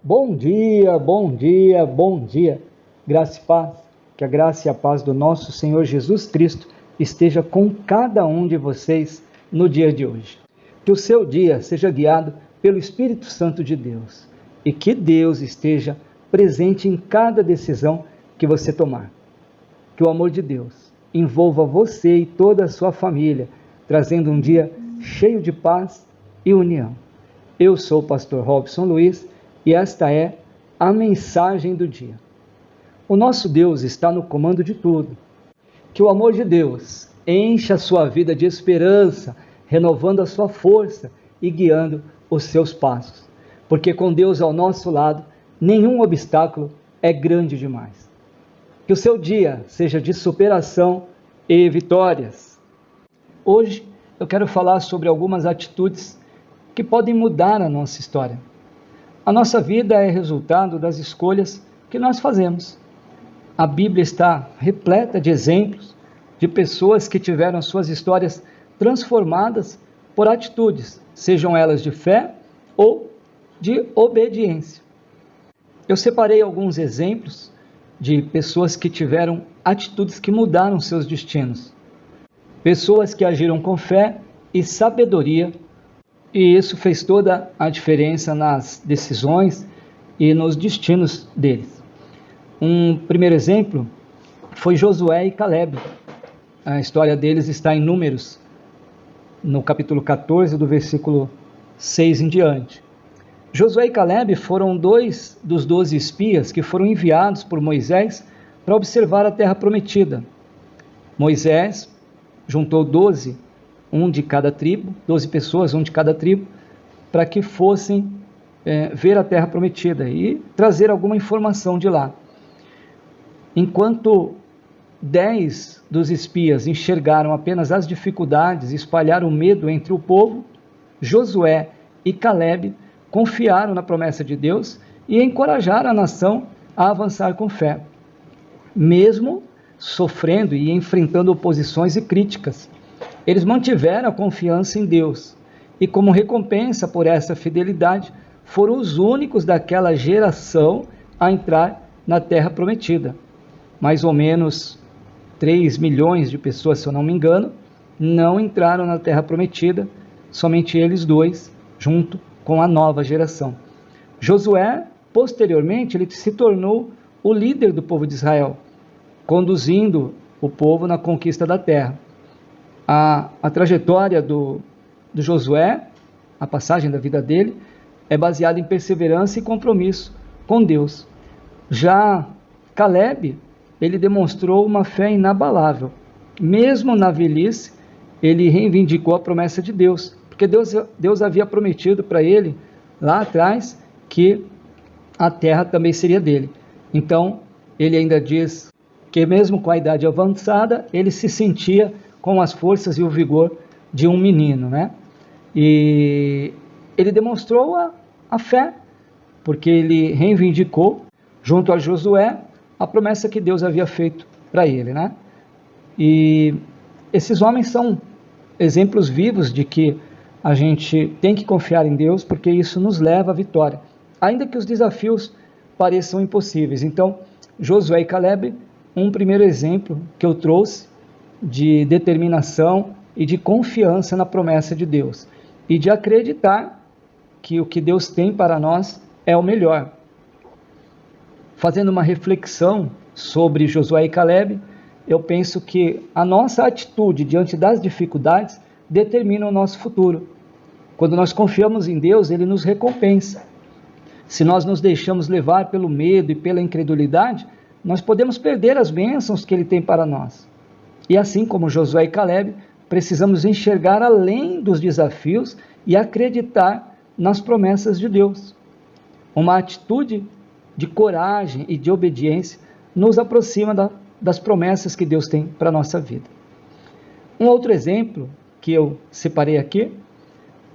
Bom dia, bom dia, bom dia. Graça e paz. Que a graça e a paz do nosso Senhor Jesus Cristo esteja com cada um de vocês no dia de hoje. Que o seu dia seja guiado pelo Espírito Santo de Deus e que Deus esteja presente em cada decisão que você tomar. Que o amor de Deus envolva você e toda a sua família, trazendo um dia cheio de paz e união. Eu sou o pastor Robson Luiz e esta é a mensagem do dia. O nosso Deus está no comando de tudo. Que o amor de Deus encha a sua vida de esperança, renovando a sua força e guiando os seus passos. Porque com Deus ao nosso lado, nenhum obstáculo é grande demais. Que o seu dia seja de superação e vitórias. Hoje eu quero falar sobre algumas atitudes que podem mudar a nossa história. A nossa vida é resultado das escolhas que nós fazemos. A Bíblia está repleta de exemplos de pessoas que tiveram suas histórias transformadas por atitudes, sejam elas de fé ou de obediência. Eu separei alguns exemplos de pessoas que tiveram atitudes que mudaram seus destinos. Pessoas que agiram com fé e sabedoria, e isso fez toda a diferença nas decisões e nos destinos deles. Um primeiro exemplo foi Josué e Caleb. A história deles está em Números, no capítulo 14, do versículo 6 em diante. Josué e Caleb foram dois dos 12 espias que foram enviados por Moisés para observar a terra prometida. Moisés juntou 12 pessoas, um de cada tribo, para que fossem ver a terra prometida e trazer alguma informação de lá. Enquanto 10 dos espias enxergaram apenas as dificuldades e espalharam medo entre o povo, Josué e Caleb confiaram na promessa de Deus e encorajaram a nação a avançar com fé, mesmo sofrendo e enfrentando oposições e críticas. Eles mantiveram a confiança em Deus e, como recompensa por essa fidelidade, foram os únicos daquela geração a entrar na terra prometida. Mais ou menos 3 milhões de pessoas, se eu não me engano, não entraram na terra prometida, somente eles dois, junto com a nova geração. Josué, posteriormente, ele se tornou o líder do povo de Israel, conduzindo o povo na conquista da terra. A trajetória do Josué, a passagem da vida dele, é baseada em perseverança e compromisso com Deus. Já Caleb, ele demonstrou uma fé inabalável. Mesmo na velhice, ele reivindicou a promessa de Deus, porque Deus havia prometido para ele, lá atrás, que a terra também seria dele. Então, ele ainda diz que mesmo com a idade avançada, ele se sentia com as forças e o vigor de um menino, né? E ele demonstrou a fé, porque ele reivindicou, junto a Josué, a promessa que Deus havia feito para ele, né? E esses homens são exemplos vivos de que a gente tem que confiar em Deus, porque isso nos leva à vitória, ainda que os desafios pareçam impossíveis. Então, Josué e Caleb, um primeiro exemplo que eu trouxe de determinação e de confiança na promessa de Deus, e de acreditar que o que Deus tem para nós é o melhor. Fazendo uma reflexão sobre Josué e Caleb, eu penso que a nossa atitude diante das dificuldades determina o nosso futuro. Quando nós confiamos em Deus, Ele nos recompensa. Se nós nos deixamos levar pelo medo e pela incredulidade, nós podemos perder as bênçãos que Ele tem para nós. E assim como Josué e Caleb, precisamos enxergar além dos desafios e acreditar nas promessas de Deus. Uma atitude de coragem e de obediência nos aproxima das promessas que Deus tem para a nossa vida. Um outro exemplo que eu separei aqui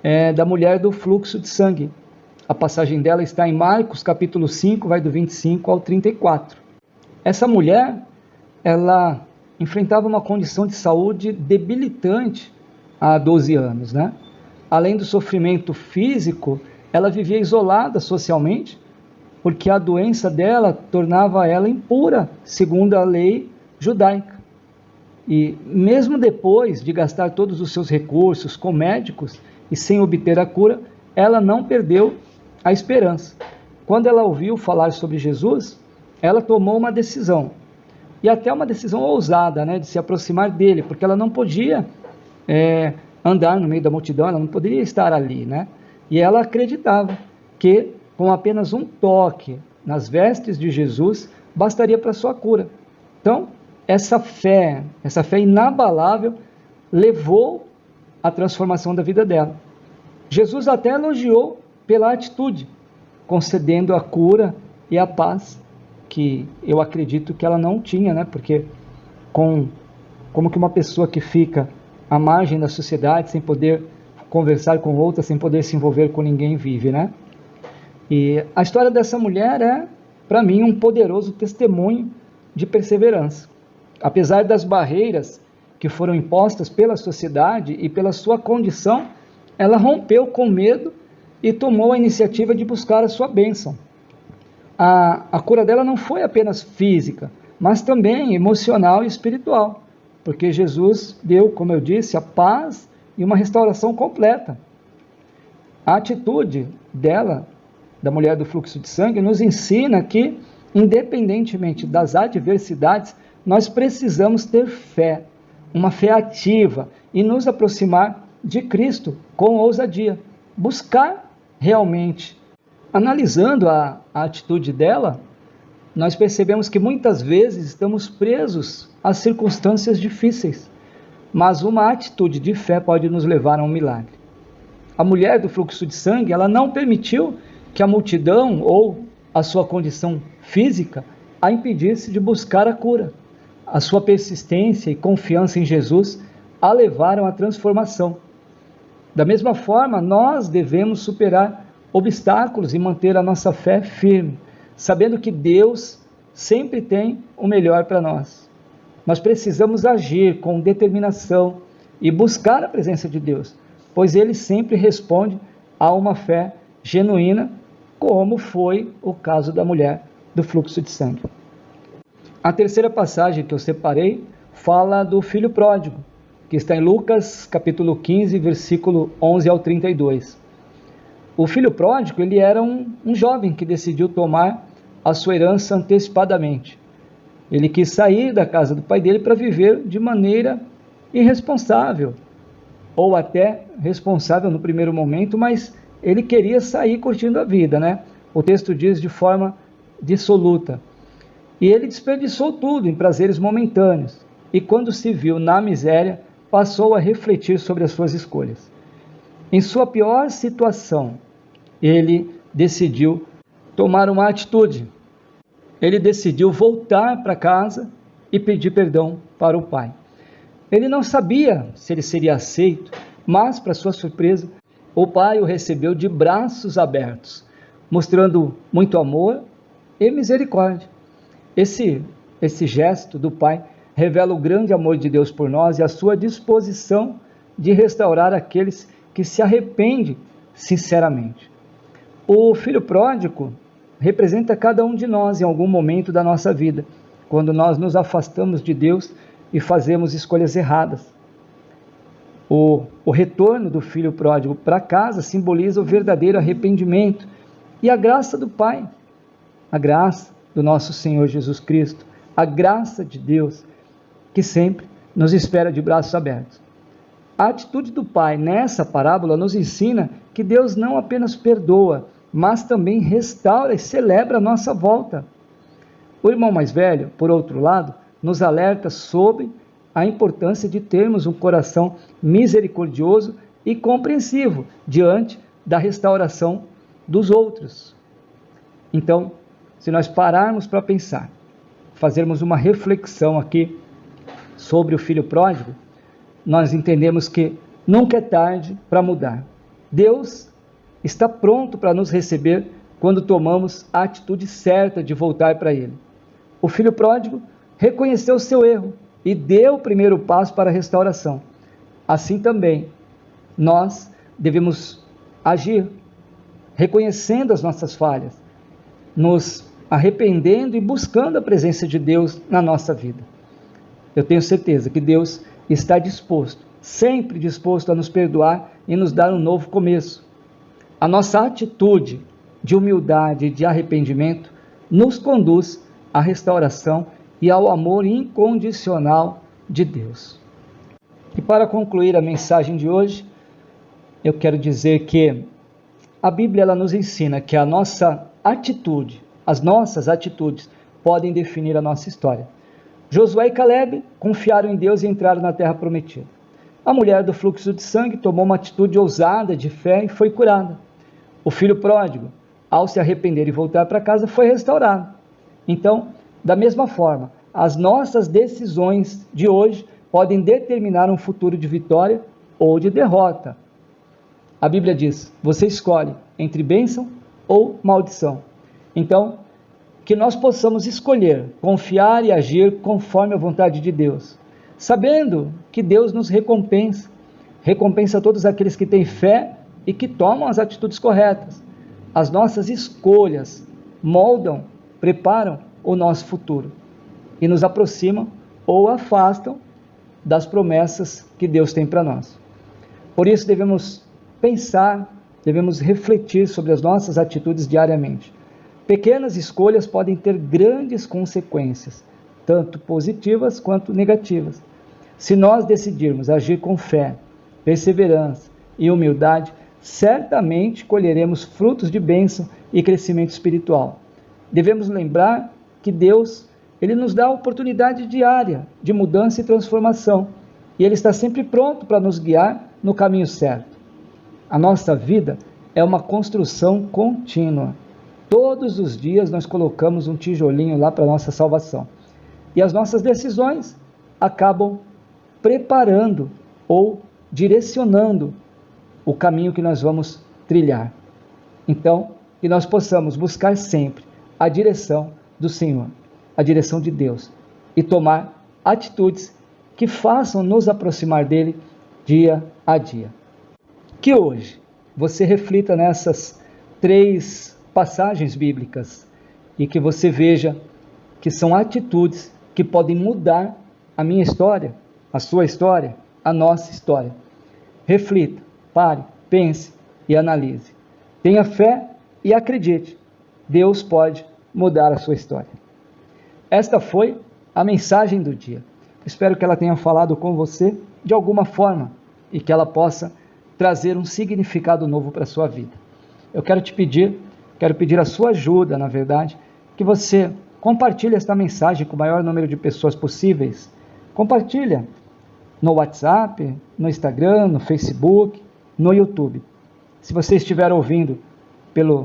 é da mulher do fluxo de sangue. A passagem dela está em Marcos, capítulo 5, vai do 25 ao 34. Essa mulher, ela enfrentava uma condição de saúde debilitante há 12 anos, né? Além do sofrimento físico, ela vivia isolada socialmente porque a doença dela tornava ela impura, segundo a lei judaica. E mesmo depois de gastar todos os seus recursos com médicos e sem obter a cura, ela não perdeu a esperança. Quando ela ouviu falar sobre Jesus, ela tomou uma decisão, e até uma decisão ousada, né, de se aproximar dele, porque ela não podia andar no meio da multidão, ela não poderia estar ali, né? E ela acreditava que com apenas um toque nas vestes de Jesus bastaria para sua cura. Então, essa fé inabalável levou à transformação da vida dela. Jesus até elogiou pela atitude, concedendo a cura e a paz, que eu acredito que ela não tinha, né? Porque como que uma pessoa que fica à margem da sociedade, sem poder conversar com outras, sem poder se envolver com ninguém, vive, né? E a história dessa mulher é, para mim, um poderoso testemunho de perseverança. Apesar das barreiras que foram impostas pela sociedade e pela sua condição, ela rompeu com medo e tomou a iniciativa de buscar a sua bênção. A cura dela não foi apenas física, mas também emocional e espiritual, porque Jesus deu, como eu disse, a paz e uma restauração completa. A atitude dela, da mulher do fluxo de sangue, nos ensina que, independentemente das adversidades, nós precisamos ter fé, uma fé ativa, e nos aproximar de Cristo com ousadia, buscar realmente. Analisando a atitude dela, nós percebemos que muitas vezes estamos presos a circunstâncias difíceis, mas uma atitude de fé pode nos levar a um milagre. A mulher do fluxo de sangue, ela não permitiu que a multidão ou a sua condição física a impedisse de buscar a cura. A sua persistência e confiança em Jesus a levaram à transformação. Da mesma forma, nós devemos superar obstáculos e manter a nossa fé firme, sabendo que Deus sempre tem o melhor para nós. Nós precisamos agir com determinação e buscar a presença de Deus, pois Ele sempre responde a uma fé genuína, como foi o caso da mulher do fluxo de sangue. A terceira passagem que eu separei fala do filho pródigo, que está em Lucas capítulo 15, versículo 11 ao 32. O filho pródigo, ele era um jovem que decidiu tomar a sua herança antecipadamente. Ele quis sair da casa do pai dele para viver de maneira irresponsável, ou até responsável no primeiro momento, mas ele queria sair curtindo a vida, né? O texto diz de forma dissoluta. E ele desperdiçou tudo em prazeres momentâneos, e quando se viu na miséria, passou a refletir sobre as suas escolhas. Em sua pior situação, ele decidiu tomar uma atitude. Ele decidiu voltar para casa e pedir perdão para o pai. Ele não sabia se ele seria aceito, mas, para sua surpresa, o pai o recebeu de braços abertos, mostrando muito amor e misericórdia. Esse gesto do pai revela o grande amor de Deus por nós e a sua disposição de restaurar aqueles que se arrependem sinceramente. O filho pródigo representa cada um de nós em algum momento da nossa vida, quando nós nos afastamos de Deus e fazemos escolhas erradas. O retorno do filho pródigo para casa simboliza o verdadeiro arrependimento e a graça do Pai, a graça do nosso Senhor Jesus Cristo, a graça de Deus que sempre nos espera de braços abertos. A atitude do Pai nessa parábola nos ensina que Deus não apenas perdoa, mas também restaura e celebra a nossa volta. O irmão mais velho, por outro lado, nos alerta sobre a importância de termos um coração misericordioso e compreensivo diante da restauração dos outros. Então, se nós pararmos para pensar, fazermos uma reflexão aqui sobre o filho pródigo, nós entendemos que nunca é tarde para mudar. Deus está pronto para nos receber quando tomamos a atitude certa de voltar para Ele. O filho pródigo reconheceu o seu erro e deu o primeiro passo para a restauração. Assim também, nós devemos agir reconhecendo as nossas falhas nos arrependendo e buscando a presença de Deus na nossa vida. Eu tenho certeza que Deus está disposto, sempre disposto a nos perdoar e nos dar um novo começo. A nossa atitude de humildade e de arrependimento nos conduz à restauração e ao amor incondicional de Deus. E para concluir a mensagem de hoje, eu quero dizer que a Bíblia ela nos ensina que a nossa atitude, as nossas atitudes podem definir a nossa história. Josué e Caleb confiaram em Deus e entraram na terra prometida. A mulher do fluxo de sangue tomou uma atitude ousada de fé e foi curada. O filho pródigo, ao se arrepender e voltar para casa, foi restaurado. Então, da mesma forma, as nossas decisões de hoje podem determinar um futuro de vitória ou de derrota. A Bíblia diz, você escolhe entre bênção ou maldição. Então, que nós possamos escolher, confiar e agir conforme a vontade de Deus, sabendo que Deus nos recompensa todos aqueles que têm fé e que tomam as atitudes corretas. As nossas escolhas moldam, preparam o nosso futuro e nos aproximam ou afastam das promessas que Deus tem para nós. Por isso devemos pensar, devemos refletir sobre as nossas atitudes diariamente. Pequenas escolhas podem ter grandes consequências, tanto positivas quanto negativas. Se nós decidirmos agir com fé, perseverança e humildade, certamente colheremos frutos de bênção e crescimento espiritual. Devemos lembrar que Deus, Ele nos dá a oportunidade diária de mudança e transformação, e Ele está sempre pronto para nos guiar no caminho certo. A nossa vida é uma construção contínua. Todos os dias nós colocamos um tijolinho lá para a nossa salvação. E as nossas decisões acabam preparando ou direcionando o caminho que nós vamos trilhar. Então, que nós possamos buscar sempre a direção do Senhor, a direção de Deus, e tomar atitudes que façam nos aproximar dele dia a dia. Que hoje você reflita nessas 3 passagens bíblicas e que você veja que são atitudes que podem mudar a minha história, a sua história, a nossa história. Reflita, pare, pense e analise. Tenha fé e acredite, Deus pode mudar a sua história. Esta foi a mensagem do dia. Espero que ela tenha falado com você de alguma forma e que ela possa trazer um significado novo para a sua vida. Eu quero pedir a sua ajuda, na verdade, que você compartilhe esta mensagem com o maior número de pessoas possíveis. Compartilha no WhatsApp, no Instagram, no Facebook, no YouTube. Se você estiver ouvindo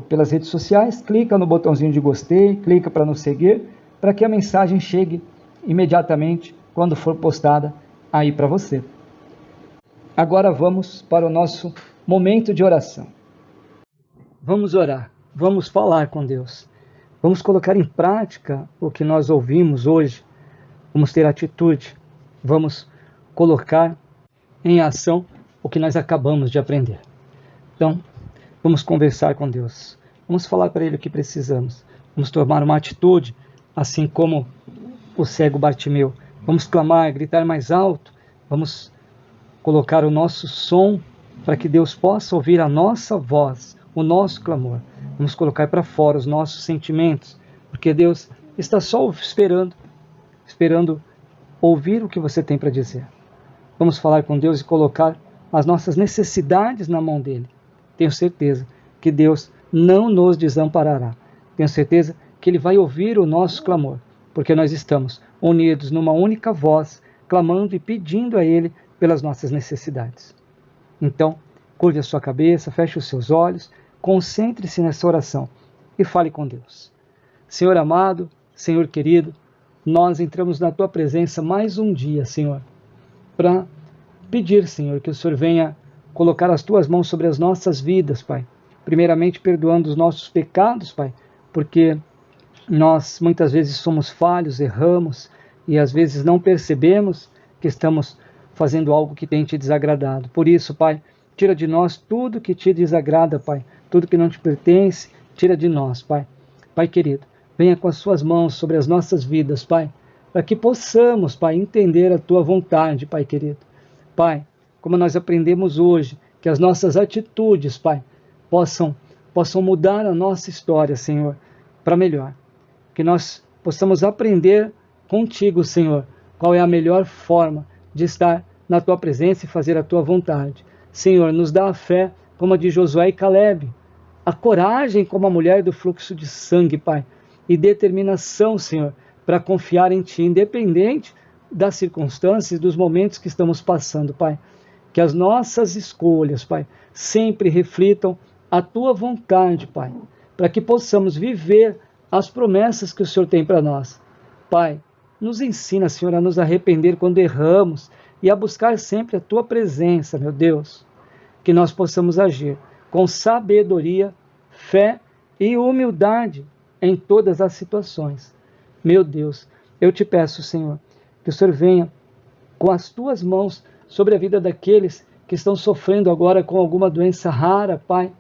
pelas redes sociais, clica no botãozinho de gostei, clica para nos seguir, para que a mensagem chegue imediatamente quando for postada aí para você. Agora vamos para o nosso momento de oração. Vamos orar, vamos falar com Deus, vamos colocar em prática o que nós ouvimos hoje, vamos ter atitude, vamos colocar em ação o que nós acabamos de aprender. Então, vamos conversar com Deus, vamos falar para Ele o que precisamos, vamos tomar uma atitude, assim como o cego Bartimeu, vamos clamar, gritar mais alto, vamos colocar o nosso som para que Deus possa ouvir a nossa voz, o nosso clamor. Vamos colocar para fora os nossos sentimentos, porque Deus está só esperando ouvir o que você tem para dizer. Vamos falar com Deus e colocar as nossas necessidades na mão dele. Tenho certeza que Deus não nos desamparará. Tenho certeza que Ele vai ouvir o nosso clamor, porque nós estamos unidos numa única voz, clamando e pedindo a Ele pelas nossas necessidades. Então, curve a sua cabeça, feche os seus olhos, concentre-se nessa oração e fale com Deus. Senhor amado, Senhor querido, nós entramos na Tua presença mais um dia, Senhor, para pedir, Senhor, que o Senhor venha colocar as Tuas mãos sobre as nossas vidas, Pai. Primeiramente, perdoando os nossos pecados, Pai, porque nós muitas vezes somos falhos, erramos e às vezes não percebemos que estamos fazendo algo que tem Te desagradado. Por isso, Pai, tira de nós tudo que Te desagrada, Pai, tudo que não Te pertence, tira de nós, Pai. Pai querido, venha com as suas mãos sobre as nossas vidas, Pai, para que possamos, Pai, entender a tua vontade, Pai querido. Pai, como nós aprendemos hoje, que as nossas atitudes, Pai, possam mudar a nossa história, Senhor, para melhor. Que nós possamos aprender contigo, Senhor, qual é a melhor forma de estar na tua presença e fazer a tua vontade. Senhor, nos dá a fé como a de Josué e Calebe, a coragem como a mulher do fluxo de sangue, Pai, e determinação, Senhor, para confiar em Ti, independente das circunstâncias, dos momentos que estamos passando, Pai. Que as nossas escolhas, Pai, sempre reflitam a Tua vontade, Pai, para que possamos viver as promessas que o Senhor tem para nós. Pai, nos ensina, Senhor, a nos arrepender quando erramos e a buscar sempre a Tua presença, meu Deus. Que nós possamos agir com sabedoria, fé e humildade em todas as situações. Meu Deus, eu te peço, Senhor, que o Senhor venha com as Tuas mãos sobre a vida daqueles que estão sofrendo agora com alguma doença rara, Pai.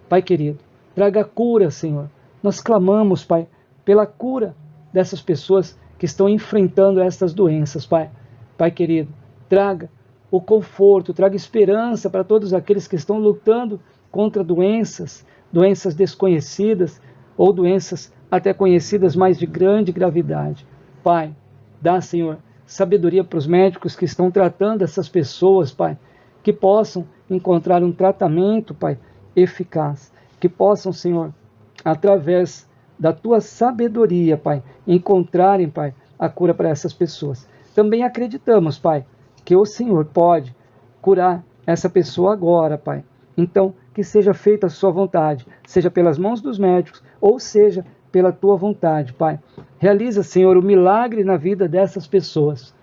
Pai querido, traga cura, Senhor. Nós clamamos, Pai, pela cura dessas pessoas que estão enfrentando essas doenças, Pai. Pai querido, traga o conforto, traga esperança para todos aqueles que estão lutando contra doenças desconhecidas ou doenças até conhecidas, mas de grande gravidade. Pai, dá, Senhor, sabedoria para os médicos que estão tratando essas pessoas, Pai, que possam encontrar um tratamento, Pai, eficaz, que possam, Senhor, através da Tua sabedoria, Pai, encontrarem, Pai, a cura para essas pessoas. Também acreditamos, Pai, que o Senhor pode curar essa pessoa agora, Pai. Então, que seja feita a Sua vontade, seja pelas mãos dos médicos, ou seja pela Tua vontade, Pai. Realiza, Senhor, o milagre na vida dessas pessoas.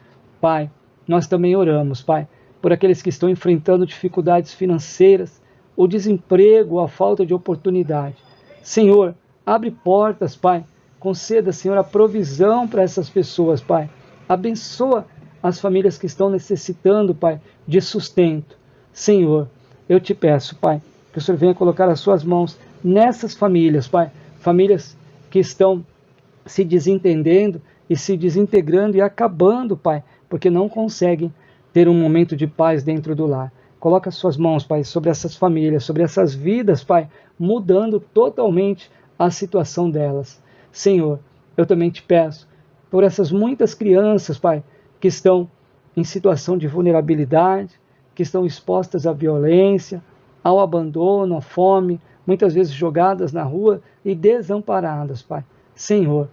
Pai, nós também oramos, Pai, por aqueles que estão enfrentando dificuldades financeiras, o desemprego, a falta de oportunidade. Senhor, abre portas, Pai. Conceda, Senhor, a provisão para essas pessoas, Pai. Abençoa as famílias que estão necessitando, Pai, de sustento. Senhor, eu te peço, Pai, que o Senhor venha colocar as Suas mãos nessas famílias, Pai. Famílias que estão se desentendendo e se desintegrando e acabando, Pai, porque não conseguem ter um momento de paz dentro do lar. Coloca as Suas mãos, Pai, sobre essas famílias, sobre essas vidas, Pai, mudando totalmente a situação delas. Senhor, eu também te peço por essas muitas crianças, Pai, que estão em situação de vulnerabilidade, que estão expostas à violência, ao abandono, à fome, muitas vezes jogadas na rua e desamparadas, Pai. Senhor,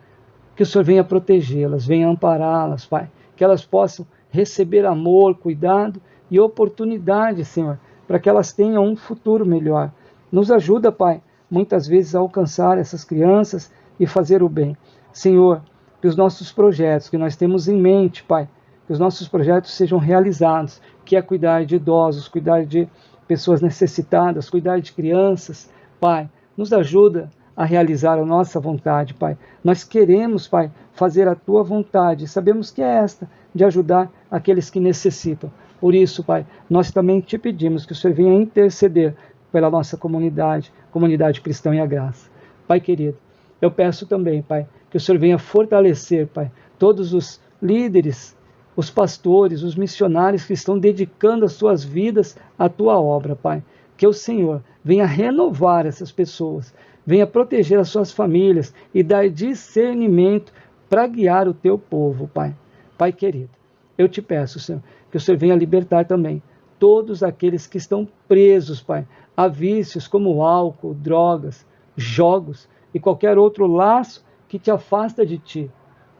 que o Senhor venha protegê-las, venha ampará-las, Pai, que elas possam receber amor, cuidado e oportunidade, Senhor, para que elas tenham um futuro melhor. Nos ajuda, Pai, muitas vezes a alcançar essas crianças e fazer o bem. Senhor, que os nossos projetos que nós temos em mente, Pai, que os nossos projetos sejam realizados, que é cuidar de idosos, cuidar de pessoas necessitadas, cuidar de crianças. Pai, nos ajuda a realizar a nossa vontade, Pai. Nós queremos, Pai, fazer a Tua vontade. Sabemos que é esta, de ajudar aqueles que necessitam. Por isso, Pai, nós também te pedimos que o Senhor venha interceder pela nossa comunidade cristã e a graça. Pai querido, eu peço também, Pai, que o Senhor venha fortalecer, Pai, todos os líderes, os pastores, os missionários que estão dedicando as suas vidas à Tua obra, Pai. Que o Senhor venha renovar essas pessoas, venha proteger as suas famílias e dar discernimento para guiar o Teu povo, Pai. Pai querido, eu te peço, Senhor, que o Senhor venha libertar também todos aqueles que estão presos, Pai, a vícios como álcool, drogas, jogos e qualquer outro laço que te afasta de Ti.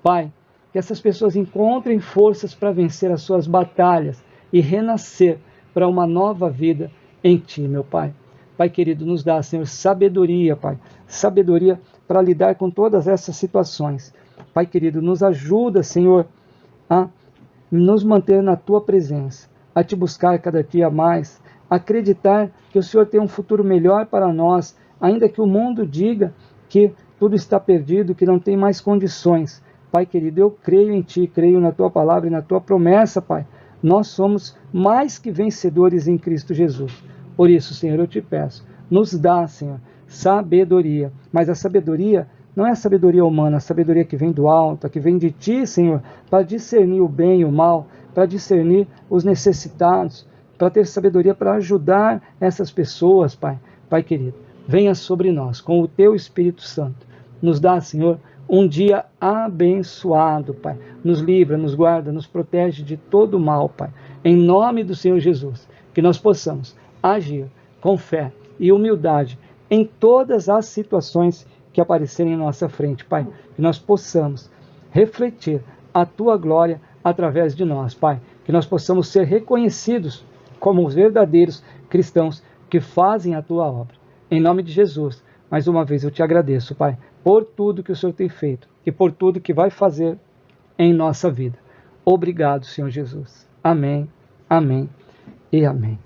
Pai, que essas pessoas encontrem forças para vencer as suas batalhas e renascer para uma nova vida em Ti, meu Pai. Pai querido, nos dá, Senhor, sabedoria, Pai. Sabedoria para lidar com todas essas situações. Pai querido, nos ajuda, Senhor, a nos manter na Tua presença, a Te buscar cada dia mais, acreditar que o Senhor tem um futuro melhor para nós, ainda que o mundo diga que tudo está perdido, que não tem mais condições. Pai querido, eu creio em Ti, creio na Tua palavra e na Tua promessa, Pai. Nós somos mais que vencedores em Cristo Jesus. Por isso, Senhor, eu te peço, nos dá, Senhor, sabedoria, mas a sabedoria Não é a sabedoria humana, a sabedoria que vem do alto, que vem de Ti, Senhor, para discernir o bem e o mal, para discernir os necessitados, para ter sabedoria para ajudar essas pessoas, Pai. Pai querido, venha sobre nós com o Teu Espírito Santo. Nos dá, Senhor, um dia abençoado, Pai. Nos livra, nos guarda, nos protege de todo mal, Pai. Em nome do Senhor Jesus, que nós possamos agir com fé e humildade em todas as situações que aparecerem em nossa frente, Pai. Que nós possamos refletir a Tua glória através de nós, Pai. Que nós possamos ser reconhecidos como os verdadeiros cristãos que fazem a Tua obra. Em nome de Jesus, mais uma vez eu Te agradeço, Pai, por tudo que o Senhor tem feito e por tudo que vai fazer em nossa vida. Obrigado, Senhor Jesus. Amém, amém e amém.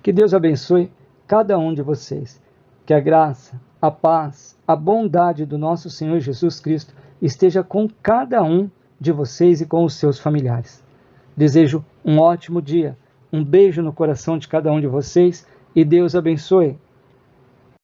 Que Deus abençoe cada um de vocês. Que a graça, a paz, a bondade do nosso Senhor Jesus Cristo esteja com cada um de vocês e com os seus familiares. Desejo um ótimo dia, um beijo no coração de cada um de vocês e Deus abençoe.